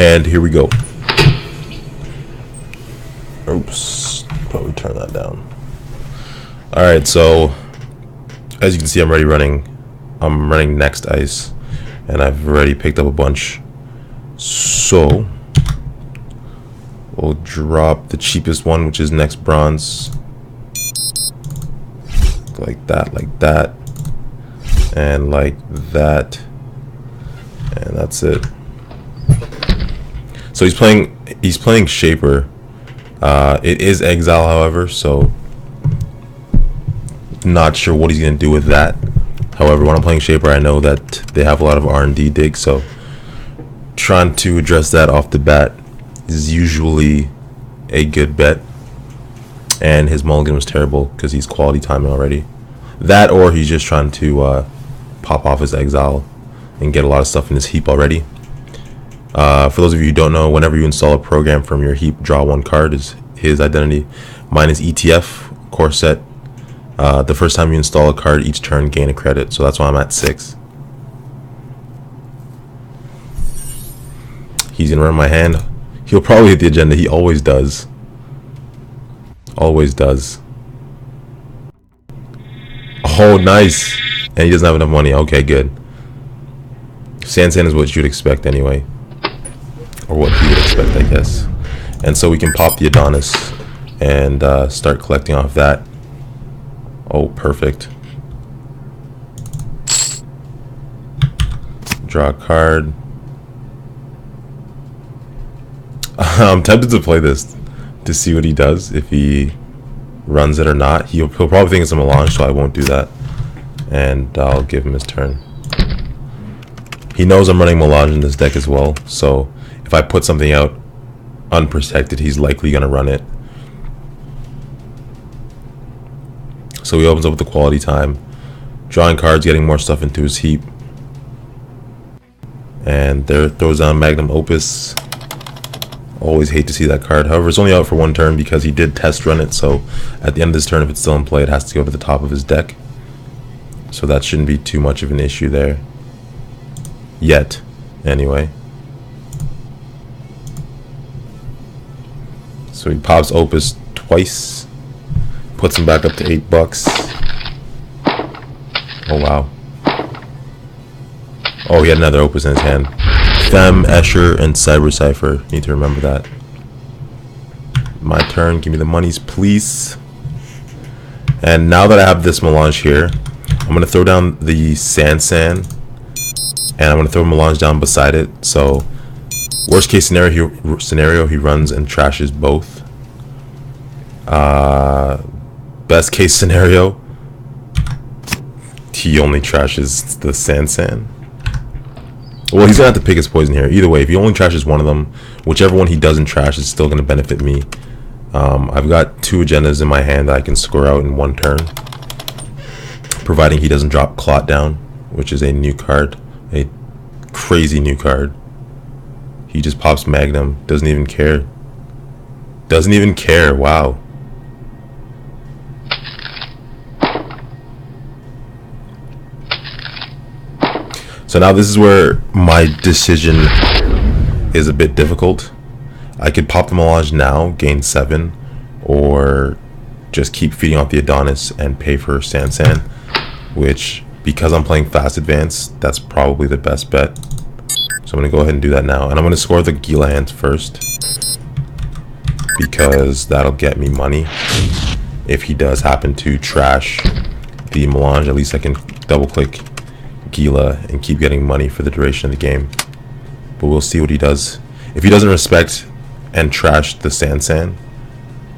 And here we go. Oops, probably turn that down. Alright, so as you can see, I'm running next ice, and I've already picked up a bunch. So we'll drop the cheapest one, which is next bronze. Like that, and like that, and that's it. So he's playing Shaper. It is Exile, however, so not sure what he's gonna do with that. However, when I'm playing Shaper, I know that they have a lot of R&D digs, so trying to address that off the bat is usually a good bet. And his mulligan was terrible because he's quality timing already. That, or he's just trying to pop off his Exile and get a lot of stuff in his heap already. For those of you who don't know, whenever you install a program from your heap, draw one card is his identity. Mine is EtF, core set. The first time you install a card, each turn gain a credit, so that's why I'm at 6. He's gonna run my hand. He'll probably hit the agenda. He always does. Always does. Oh, nice. And he doesn't have enough money. Okay, good. Sand is what you'd expect anyway. Or what he would expect, I guess. And so we can pop the Adonis and start collecting off that. Oh, perfect. Draw a card. I'm tempted to play this to see what he does, if he runs it or not. He'll probably think it's a melange, so I won't do that. And I'll give him his turn. He knows I'm running melange in this deck as well, so if I put something out unprotected, he's likely going to run it. So he opens up with the quality time, drawing cards, getting more stuff into his heap. And there throws down Magnum Opus. Always hate to see that card. However, it's only out for one turn because he did test run it, so at the end of this turn, if it's still in play, it has to go to the top of his deck. So that shouldn't be too much of an issue there. Yet, anyway. So he pops Opus twice, puts him back up to $8. Oh wow. Oh, he had another Opus in his hand. Fem, Escher, and Cyber Cypher. Need to remember that. My turn. Give me the monies, please. And now that I have this melange here, I'm going to throw down the Sand, and I'm going to throw melange down beside it. So, worst case scenario, he runs and trashes both. Best case scenario, he only trashes the Sand. Well, he's gonna have to pick his poison here. Either way, if he only trashes one of them, whichever one he doesn't trash is still gonna benefit me. I've got 2 agendas in my hand that I can score out in one turn, providing he doesn't drop Clot down, which is a new card, a crazy new card. He just pops Magnum, doesn't even care. Doesn't even care. Wow. So now this is where my decision is a bit difficult. I could pop the melange now, gain 7, or just keep feeding off the Adonis and pay for Sand, which, because I'm playing fast advance, that's probably the best bet. So I'm going to go ahead and do that now. And I'm going to score the Gila hands first, because that'll get me money. If he does happen to trash the melange, at least I can double click Gila and keep getting money for the duration of the game. But we'll see what he does. If he doesn't respect and trash the Sand,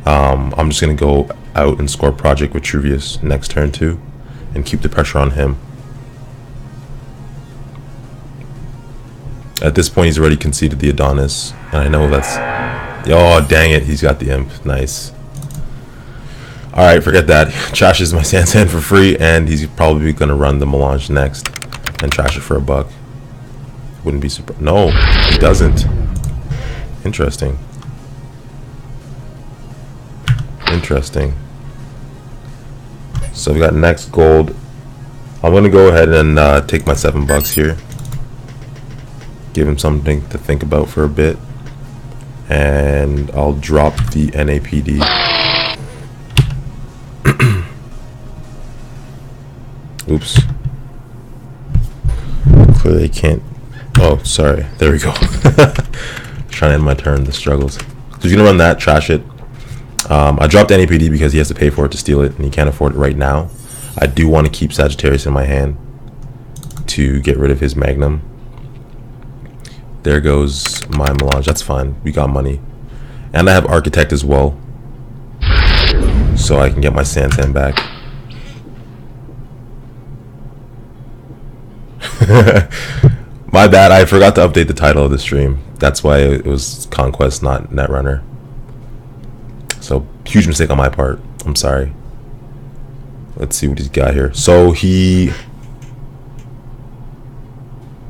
I'm just going to go out and score Project Vitruvius next turn too, and keep the pressure on him. At this point, he's already conceded the Adonis, and I know that's... Oh, dang it, he's got the Imp. Nice. Alright, forget that. Trashes my Sand for free, and he's probably going to run the melange next and trash it for $1. Wouldn't be surprised. No, he doesn't. Interesting. Interesting. So we got next gold. I'm going to go ahead and take my $7 here. give him something to think about for a bit. And I'll drop the NAPD. Oops. Clearly I can't. Oh, sorry. There we go. Trying to end my turn. The struggles. So he's gonna run that, trash it. I dropped NAPD because he has to pay for it to steal it, and he can't afford it right now. I do want to keep Sagittarius in my hand to get rid of his Magnum. There goes my Melange. That's fine. We got money. And I have Architect as well, so I can get my Santan back. My bad. I forgot to update the title of the stream. That's why it was Conquest, not Netrunner. So, huge mistake on my part. I'm sorry. Let's see what he's got here. So he...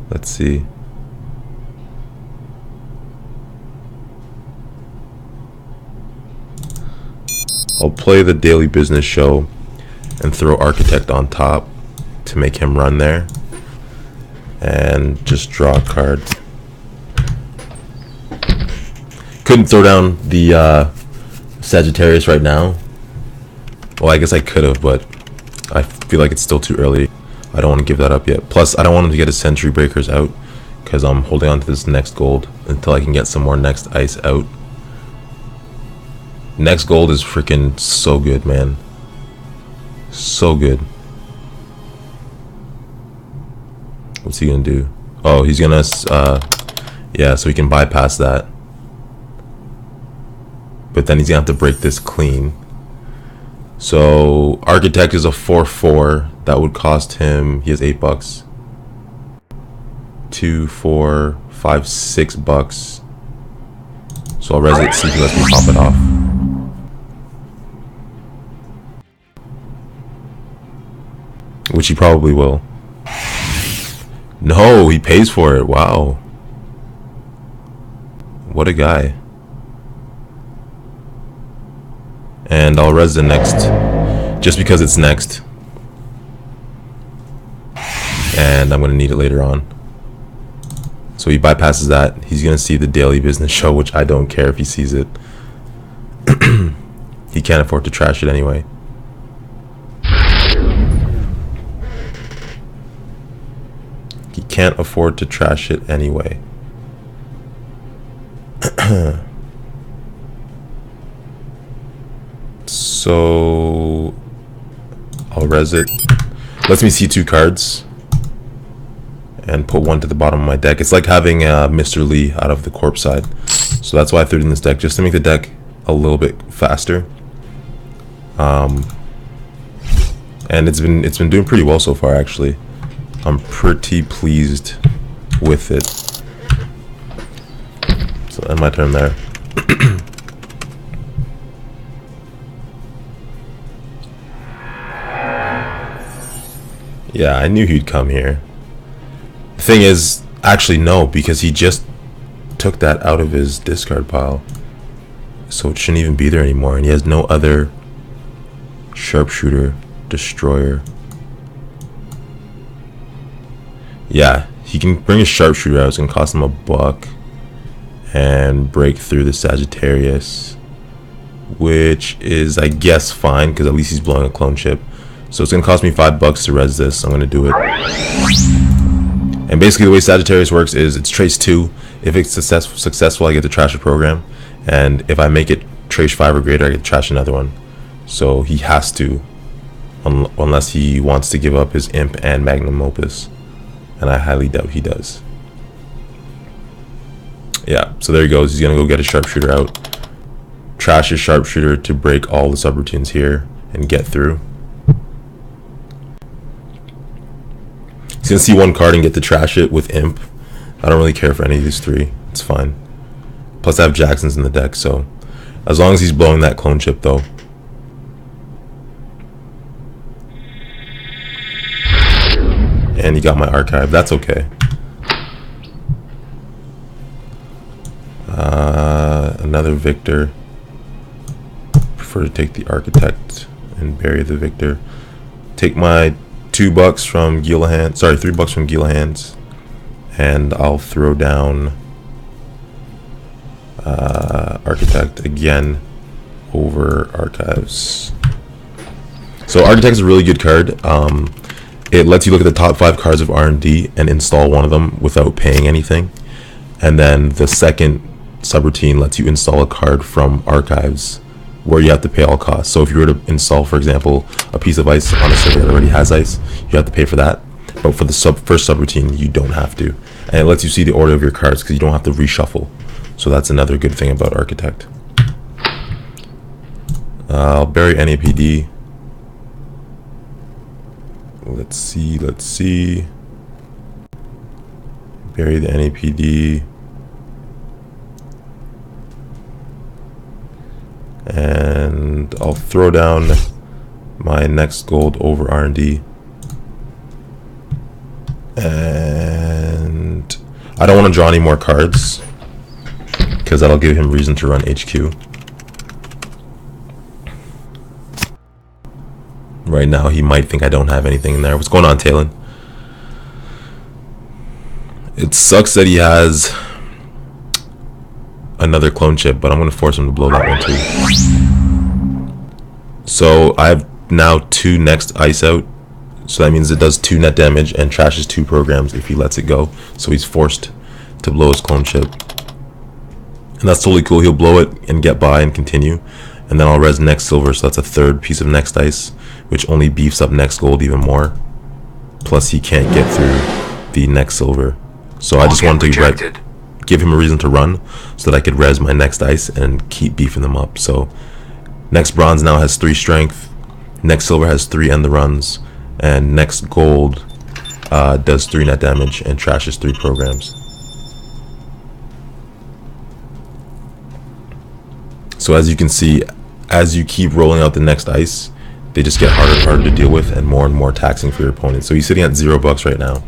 Let's see. I'll play the Daily Business Show and throw Architect on top to make him run there. And just draw a card. Couldn't throw down the Sagittarius right now. Well, I guess I could have, but I feel like it's still too early. I don't want to give that up yet. Plus, I don't want him to get his Sentry Breakers out because I'm holding on to this next gold until I can get some more next ice out. Next gold is freaking so good, man. So good. What's he gonna do? Oh, he's gonna yeah, so he can bypass that. But then he's gonna have to break this clean. So Architect is a 4/4. That would cost him, he has $8. 2, 4, 5, $6. So I'll res it, see if he lets me pop it off. Which he probably will. No, he pays for it. Wow. What a guy. And I'll res the next just because it's next. And I'm going to need it later on. So he bypasses that. He's going to see the Daily Business Show, which I don't care if he sees it. He can't afford to trash it anyway. He can't afford to trash it anyway. So I'll res it. Lets me see 2 cards and put 1 to the bottom of my deck. It's like having Mr. Lee out of the corpse side. So that's why I threw it in this deck, just to make the deck a little bit faster. And it's been doing pretty well so far, actually. I'm pretty pleased with it. So end my turn there. Yeah, I knew he'd come here. The thing is, actually no, because he just took that out of his discard pile. So it shouldn't even be there anymore, and he has no other Sharpshooter, Destroyer. Yeah, he can bring his Sharpshooter out. It's gonna cost him $1 and break through the Sagittarius, which is, I guess, fine because at least he's blowing a clone chip. So it's gonna cost me $5 to res this. I'm gonna do it. And basically the way Sagittarius works is it's trace 2. If it's successful, I get to trash a program, and if I make it trace 5 or greater, I get to trash another one. So he has to, unless he wants to give up his Imp and Magnum Opus, and I highly doubt he does. Yeah, so there he goes. He's gonna go get a Sharpshooter out, trash his Sharpshooter to break all the subroutines here and get through. He's gonna see 1 card and get to trash it with Imp. I don't really care for any of these 3. It's fine. Plus I have Jacksons in the deck, so as long as he's blowing that clone chip though. And he got my archive. That's okay. Another Victor. Prefer to take the Architect and bury the Victor. Take my $2 from Gila Hands. Sorry, $3 from Gila Hands. and I'll throw down Architect again over Archives. So Architect is a really good card. It lets you look at the top 5 cards of R&D and install one of them without paying anything. And then the second subroutine lets you install a card from Archives where you have to pay all costs. So if you were to install, for example, a piece of ice on a server that already has ice, you have to pay for that. But for the first subroutine, you don't have to. And it lets you see the order of your cards because you don't have to reshuffle. So that's another good thing about Architect. I'll bury NAPD. Let's see. Bury the NAPD. And I'll throw down my next gold over R&D. And I don't want to draw any more cards because that'll give him reason to run HQ. Right now he might think I don't have anything in there. What's going on, Talon? It sucks that he has another clone chip, but I'm going to force him to blow that one too. So I have now 2 next ice out. So that means it does 2 net damage and trashes 2 programs if he lets it go. So he's forced to blow his clone chip. And that's totally cool. He'll blow it and get by and continue. And then I'll res next silver, so that's a 3rd piece of next ice, which only beefs up next gold even more. Plus he can't get through the next silver. So I just wanted to give him a reason to run so that I could res my next ice and keep beefing them up. So next bronze now has 3 strength, next silver has 3 end the runs, and next gold does 3 net damage and trashes 3 programs. So as you can see, as you keep rolling out the next ice, they just get harder and harder to deal with and more taxing for your opponent. So he's sitting at $0 right now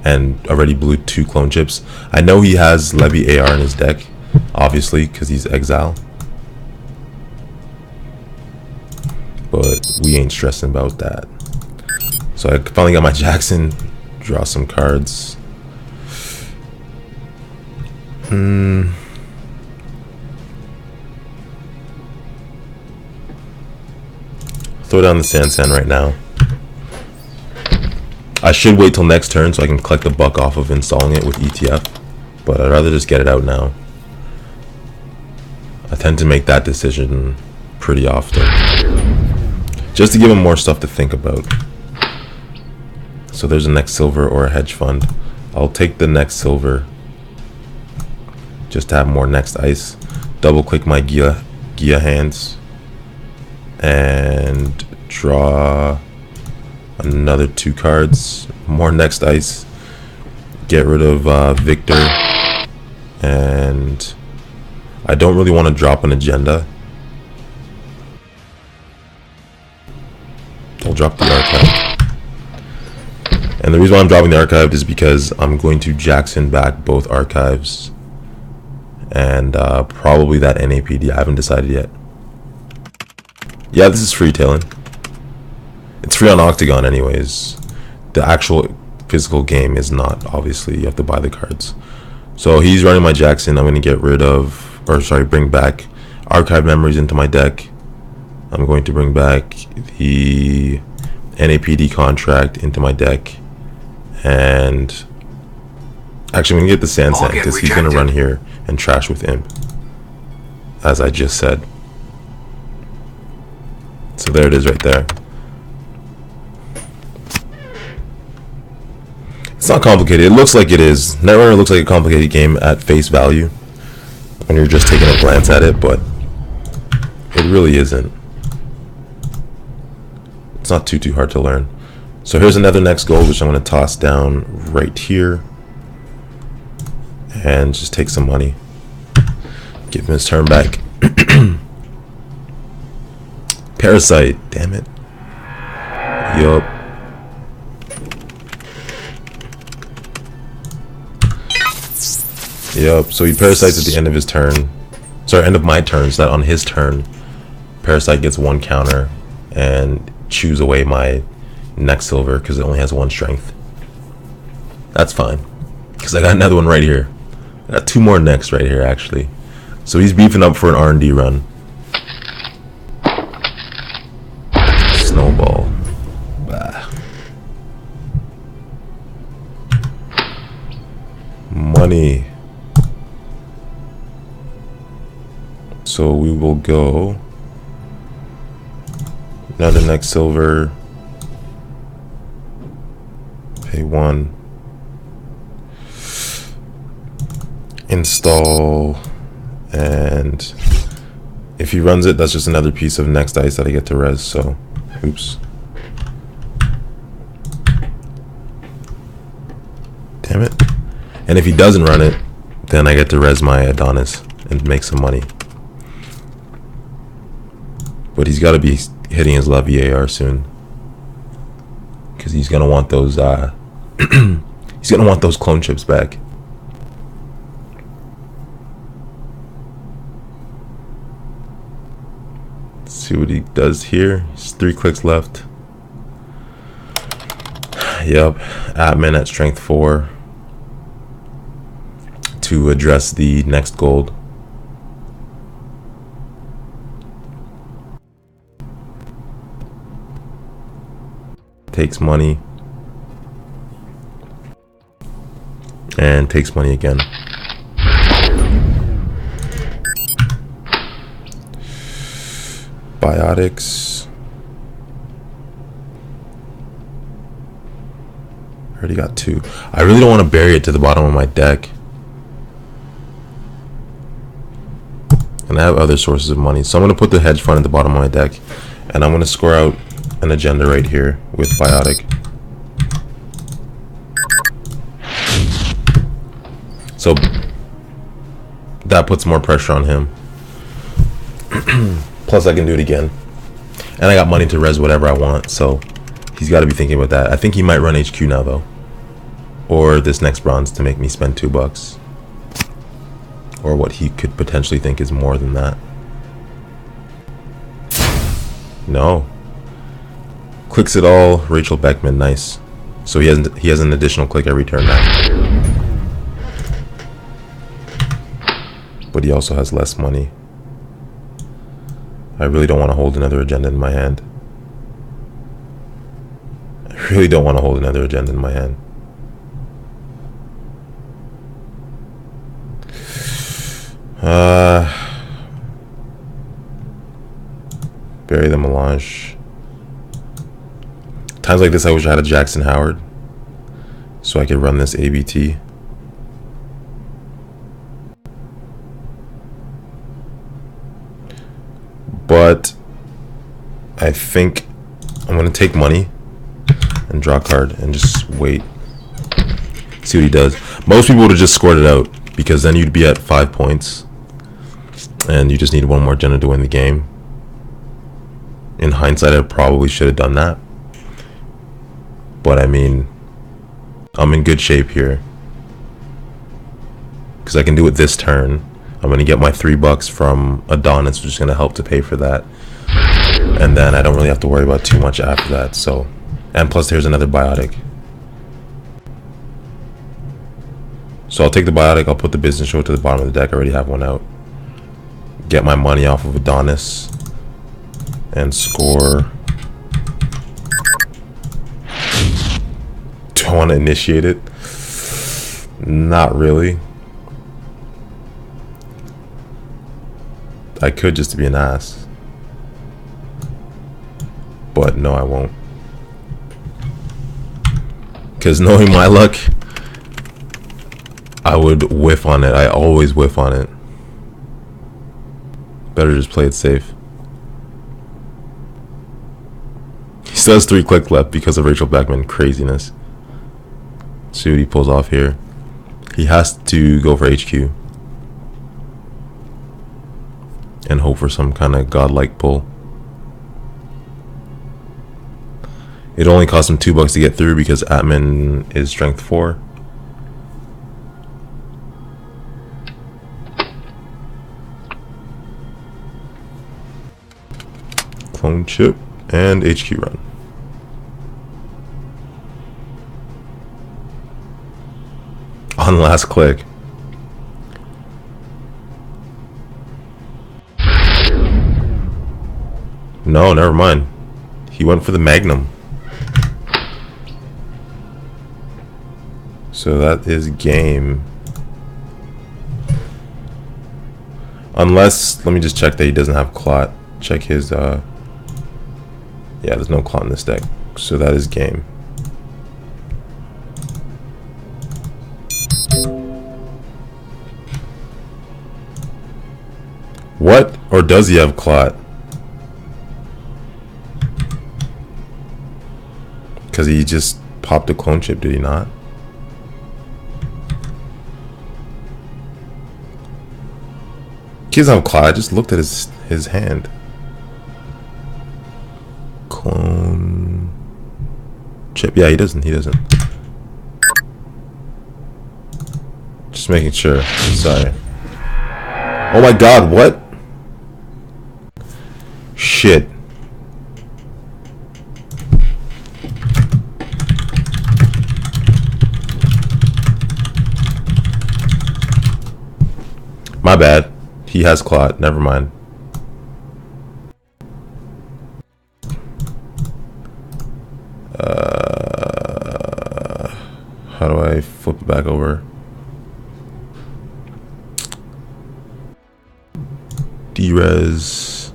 and already blew 2 clone chips. I know he has Levy AR in his deck, obviously, because he's Exile. But we ain't stressing about that. So I finally got my Jackson, draw some cards. Throw down the Sand right now. I should wait till next turn so I can collect the buck off of installing it with EtF, but I'd rather just get it out now. I tend to make that decision pretty often, just to give him more stuff to think about. So there's a next silver or a hedge fund. I'll take the next silver just to have more next ice. Double click my Gia hands and draw another 2 cards, more next ice, get rid of Victor, and I don't really want to drop an agenda. I'll drop the archive, and the reason why I'm dropping the archive is because I'm going to Jackson back both archives and probably that NAPD. I haven't decided yet. Yeah, this is free, Talon. It's free on Octagon anyways. The actual physical game is not, obviously. You have to buy the cards. So he's running my Jackson. I'm going to get rid of, or sorry, bring back archive memories into my deck. I'm going to bring back the NAPD contract into my deck. And actually, I'm going to get the Sand because he's going to run here and trash with Imp, as I just said. So there it is right there. It's not complicated. It looks like it is. Netrunner looks like a complicated game at face value when you're just taking a glance at it, but it really isn't. It's not too hard to learn. So here's another next gold, which I'm going to toss down right here and just take some money. Give him his turn back. Parasite, damn it. Yup. Yup, so he parasites at the end of his turn. Sorry, end of my turn, so that on his turn, Parasite gets 1 counter and chews away my next silver because it only has 1 strength. That's fine. Because I got another one right here. I got 2 more next right here, actually. So he's beefing up for an R&D run. Snowball. Bah. Money. So we will go another next silver. Pay 1. Install. And if he runs it, that's just another piece of next ice that I get to res. So, oops. Damn it. And if he doesn't run it, then I get to res my Adonis and make some money. But he's got to be hitting his love EAR soon, because he's gonna want those. He's gonna want those clone chips back. Let's see what he does here. He's 3 clicks left. Yep, admin at strength 4 to address the next gold. Takes money and takes money again. Biotics. Already got 2. I really don't want to bury it to the bottom of my deck. And I have other sources of money. So I'm going to put the hedge fund at the bottom of my deck. And I'm going to score out an agenda right here with Biotic. So that puts more pressure on him. Plus I can do it again. And I got money to res whatever I want, so he's got to be thinking about that. I think he might run HQ now though. Or this next bronze to make me spend $2. Or what he could potentially think is more than that. No. Clicks it all, Rachel Beckman, nice. So he has an additional click every turn now. But he also has less money. I really don't want to hold another agenda in my hand. I really don't want to hold another agenda in my hand. Bury the melange. Times like this I wish I had a Jackson Howard so I could run this ABT. But I think I'm going to take money and draw a card and just wait. See what he does. Most people would have just scored it out, because then you'd be at 5 points and you just need 1 more agenda to win the game. In hindsight, I probably should have done that. But I mean, I'm in good shape here, because I can do it this turn. I'm going to get my $3 from Adonis, which is going to help to pay for that. And then I don't really have to worry about too much after that. So, and plus there's another Biotic. So I'll take the Biotic, I'll put the business show to the bottom of the deck. I already have one out. Get my money off of Adonis. And score. Do I want to initiate it? Not really. I could just to be an ass. But no, I won't. Because knowing my luck, I would whiff on it. I always whiff on it. Better just play it safe. He still has 3 clicks left because of Rachel Beckman craziness. See what he pulls off here. He has to go for HQ and hope for some kind of godlike pull. It only cost him $2 to get through because admin is strength 4. Clone chip and HQ run. on last click. No, never mind. He went for the Magnum. So that is game. Unless, let me just check that he doesn't have Clot. Check his, yeah, there's no Clot in this deck. So that is game. What? Or does he have Clot? Because he just popped a clone chip, did he not? He doesn't have Clot. I just looked at his hand. Clone chip. Yeah, he doesn't. He doesn't. Just making sure. Sorry. Oh my god, what? Shit. My bad. He has Clot. Never mind. How do I flip it back over? D-Res.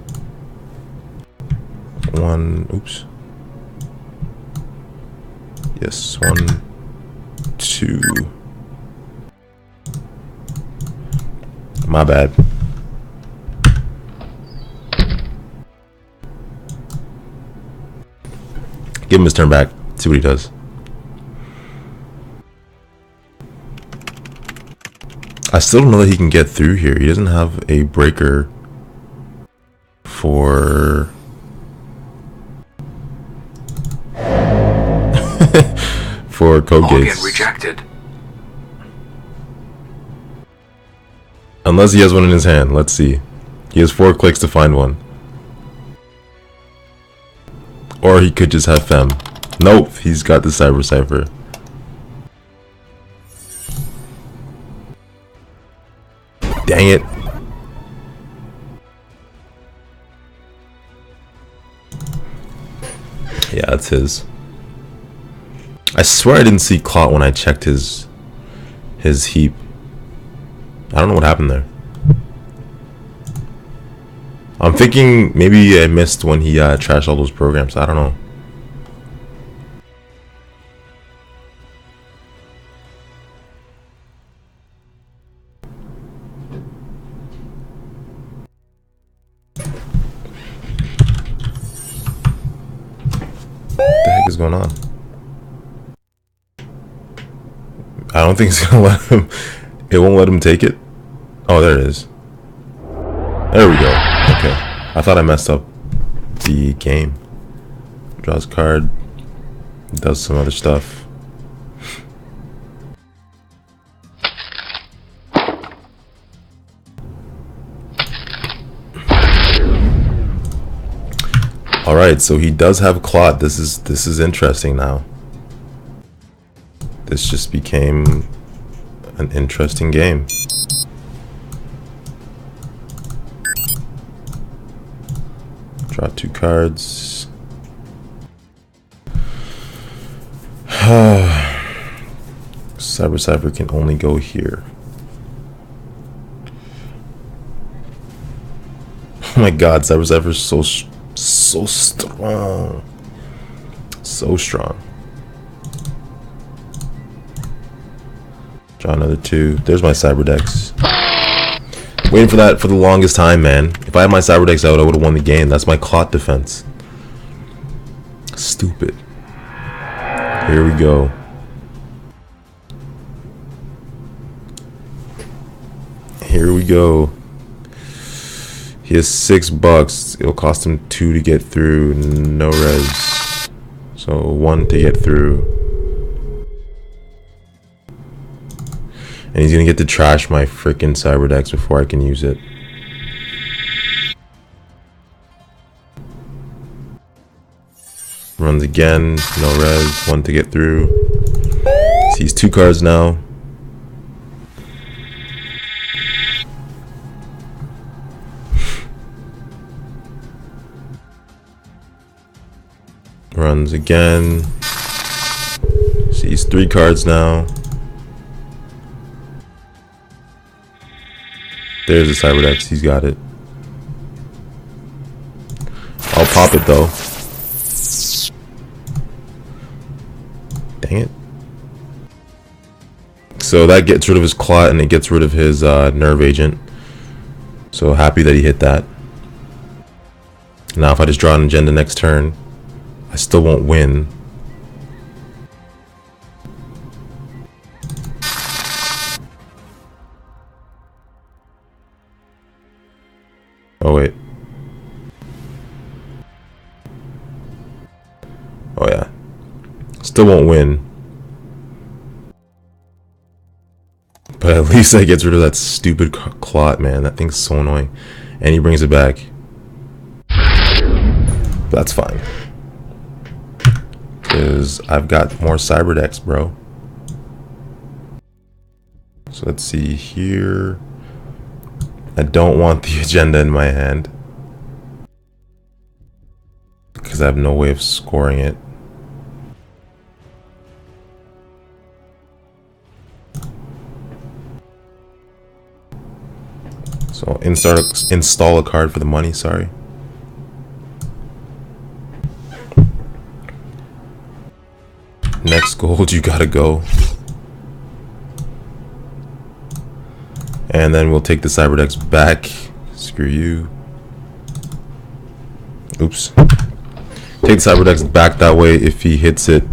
One. Oops. Yes. 1, 2. My bad. Give him his turn back. See what he does. I still don't know that he can get through here. He doesn't have a breaker for for code gates. Rejected. Unless he has one in his hand. Let's see. He has 4 clicks to find one. Or he could just have Fem. Nope, he's got the Cyber Cipher. Dang it. Yeah, that's his. I swear I didn't see Clot when I checked his heap. I don't know what happened there. I'm thinking maybe I missed when he trashed all those programs. I don't know. What the heck is going on? I don't think it's gonna let him. It won't let him take it. Oh, there it is. There we go. Okay. I thought I messed up the game. Draws card. Does some other stuff. Alright, so he does have Clot. This is interesting now. This just became an interesting game. Draw 2 cards. Cyber Cipher can only go here. Oh my god, Cyber Cipher is so strong. So strong. Draw another 2. There's my Cyber Decks. Waiting for that for the longest time, man. If I had my Cyber Decks out, I would have won the game. That's my Clot defense. Stupid. Here we go. Here we go. He has $6. It'll cost him 2 to get through. No res. So 1 to get through. And he's gonna get to trash my freaking Cyber Decks before I can use it. Runs again, no res, 1 to get through. Sees 2 cards now. Runs again. Sees 3 cards now. There's a Cyberdex. He's got it. I'll pop it though. Dang it. So that gets rid of his Clot and it gets rid of his Nerve Agent. So happy that he hit that. Now if I just draw an agenda next turn, I still won't win. Oh wait. Oh yeah. Still won't win. But at least that gets rid of that stupid Clot, man. That thing's so annoying. And he brings it back. But that's fine. Because I've got more Cyberdex, bro. So let's see here. I don't want the agenda in my hand. Because I have no way of scoring it. So install a card for the money, sorry. Next gold, you gotta go. And then we'll take the Cyberdex back. Screw you. Oops. Take the Cyberdex back that way if he hits it.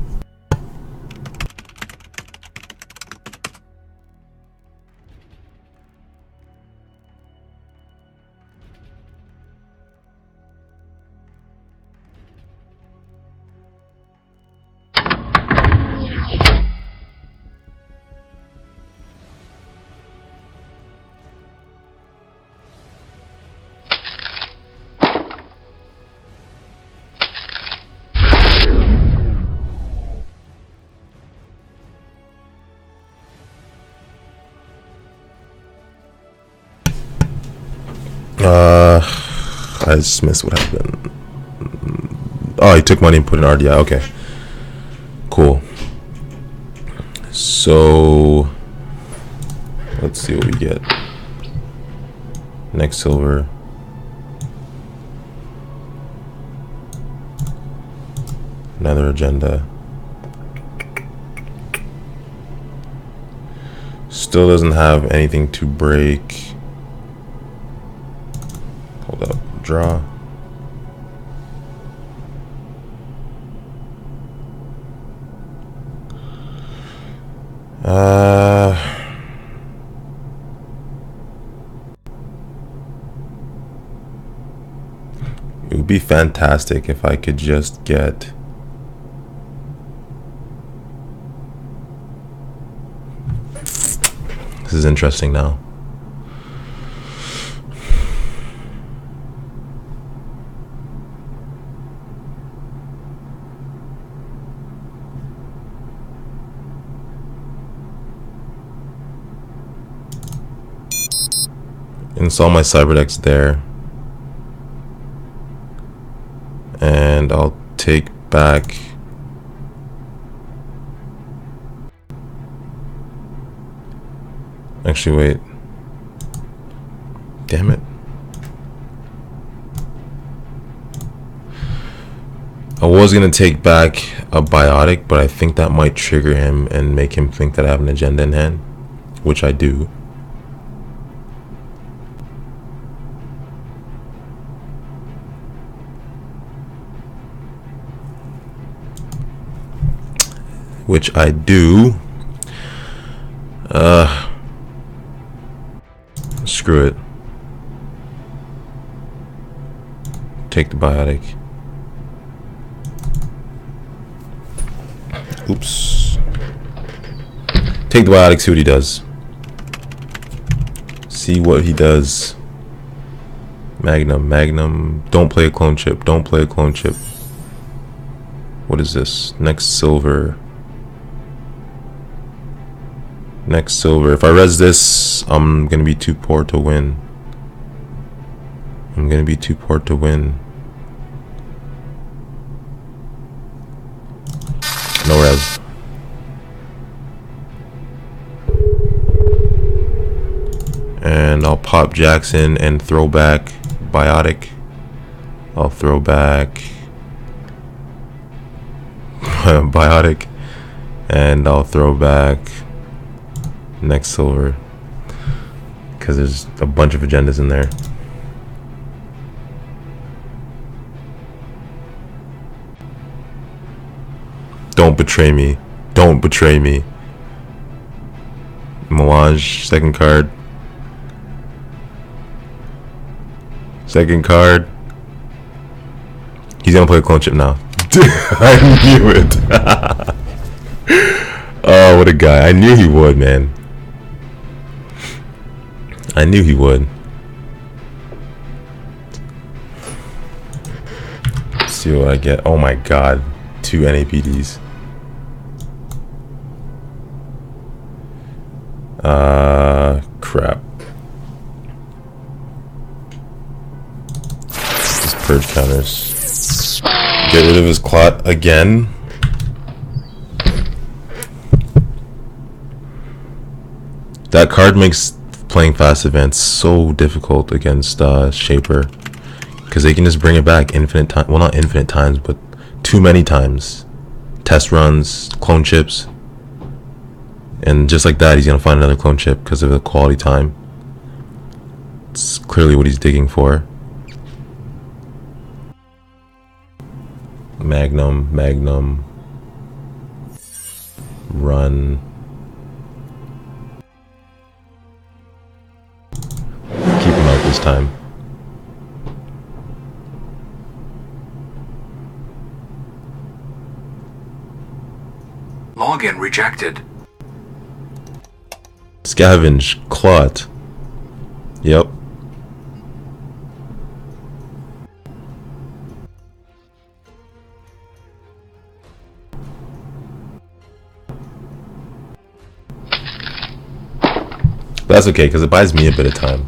I just missed what happened. Oh, he took money and put in RDI. Okay. Cool. So let's see what we get. Next silver. Another agenda. Still doesn't have anything to break. Hold up. Draw. It would be fantastic if I could just get this is interesting now. Install my Cyberdex there. And I'll take back actually wait. Damn it. I was gonna take back a Biotic, but I think that might trigger him and make him think that I have an agenda in hand, which I do. Which I do. Screw it. Take the Biotic. Oops. Take the Biotic, see what he does. See what he does. Magnum. Don't play a clone chip. Don't play a clone chip. What is this? Next silver. Next silver. If I res this, I'm gonna be too poor to win. No res. And I'll pop Jackson and throw back Biotic. I'll throw back Biotic. And I'll throw back next silver. Because there's a bunch of agendas in there. Don't betray me. Don't betray me. Melange, second card. Second card. He's gonna play a clone chip now. I knew it. Oh, what a guy. I knew he would, man. I knew he would. Let's see what I get. Oh my god. 2 NAPDs. Crap. Just purge counters. Get rid of his Clot again. That card makes playing fast events so difficult against Shaper, because they can just bring it back infinite time. Well, not infinite times, but too many times. Test runs, clone chips, and just like that, he's gonna find another clone chip because of the quality time. It's clearly what he's digging for. Magnum, Magnum, run. Keep him out this time. Login rejected. Scavenge, Clot. Yep. But that's okay, because it buys me a bit of time.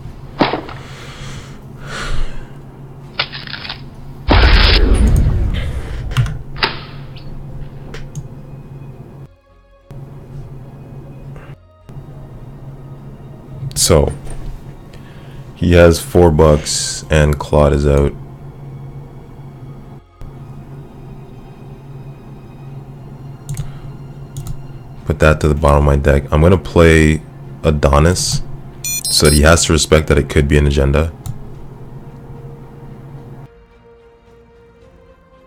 So, he has $4 and Clot is out. Put that to the bottom of my deck. I'm going to play Adonis so that he has to respect that it could be an agenda.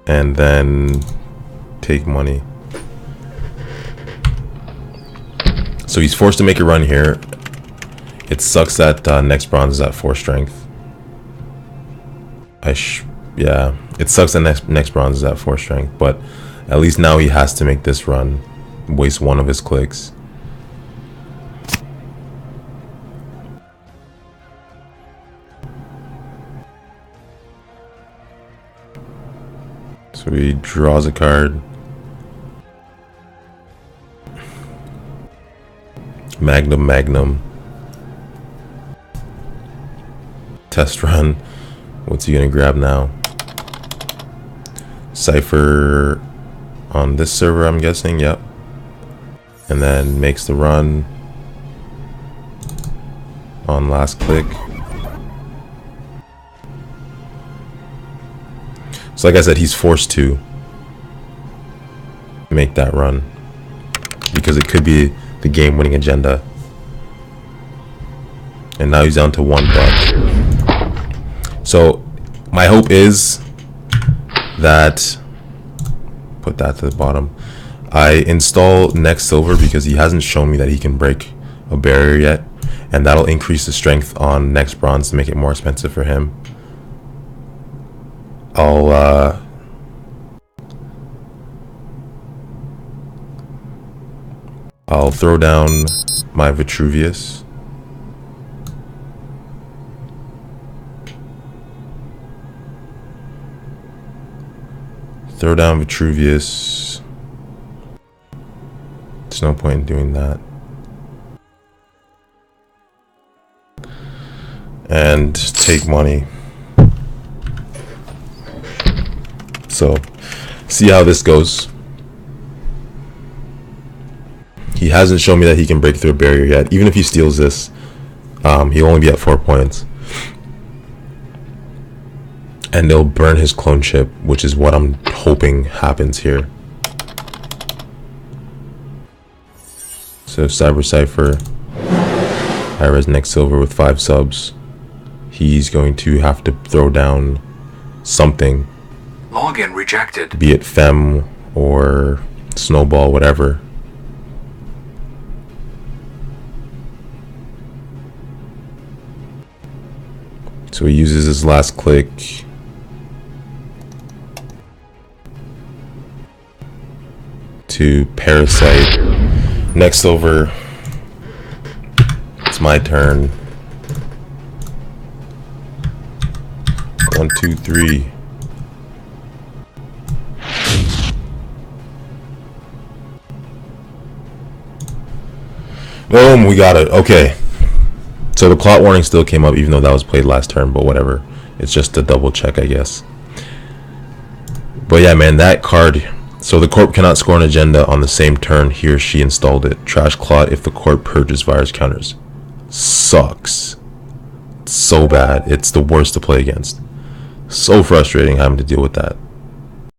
And then take money. So he's forced to make a run here. It sucks that next bronze is at 4 strength. Yeah, it sucks that next bronze is at 4 strength, but at least now he has to make this run, waste 1 of his clicks. So he draws a card. Magnum, Magnum. Test run. What's he gonna grab now? Cypher on this server, I'm guessing. Yep. And then makes the run on last click. So like I said, he's forced to make that run because it could be the game-winning agenda. And now he's down to $1. So my hope is that, put that to the bottom, I install next silver because he hasn't shown me that he can break a barrier yet, and that'll increase the strength on next bronze to make it more expensive for him. I'll throw down my Vitruvius. Throw down Vitruvius. There's no point in doing that. And take money. So, see how this goes. He hasn't shown me that he can break through a barrier yet. Even if he steals this, he'll only be at 4 points. And they'll burn his clone chip, which is what I'm hoping happens here. So Cyber Cypher, high-res next silver with 5 subs. He's going to have to throw down something. Login rejected. Be it Fem or Snowball, whatever. So he uses his last click. To Parasite. Next over. It's my turn. 1, 2, 3. Boom, we got it. Okay. So the Clot warning still came up even though that was played last turn, but whatever. It's just a double check, I guess. But yeah, man, that card. So the Corp cannot score an agenda on the same turn he or she installed it. Trash Clot if the Corp purges virus counters. Sucks. So bad. It's the worst to play against. So frustrating having to deal with that.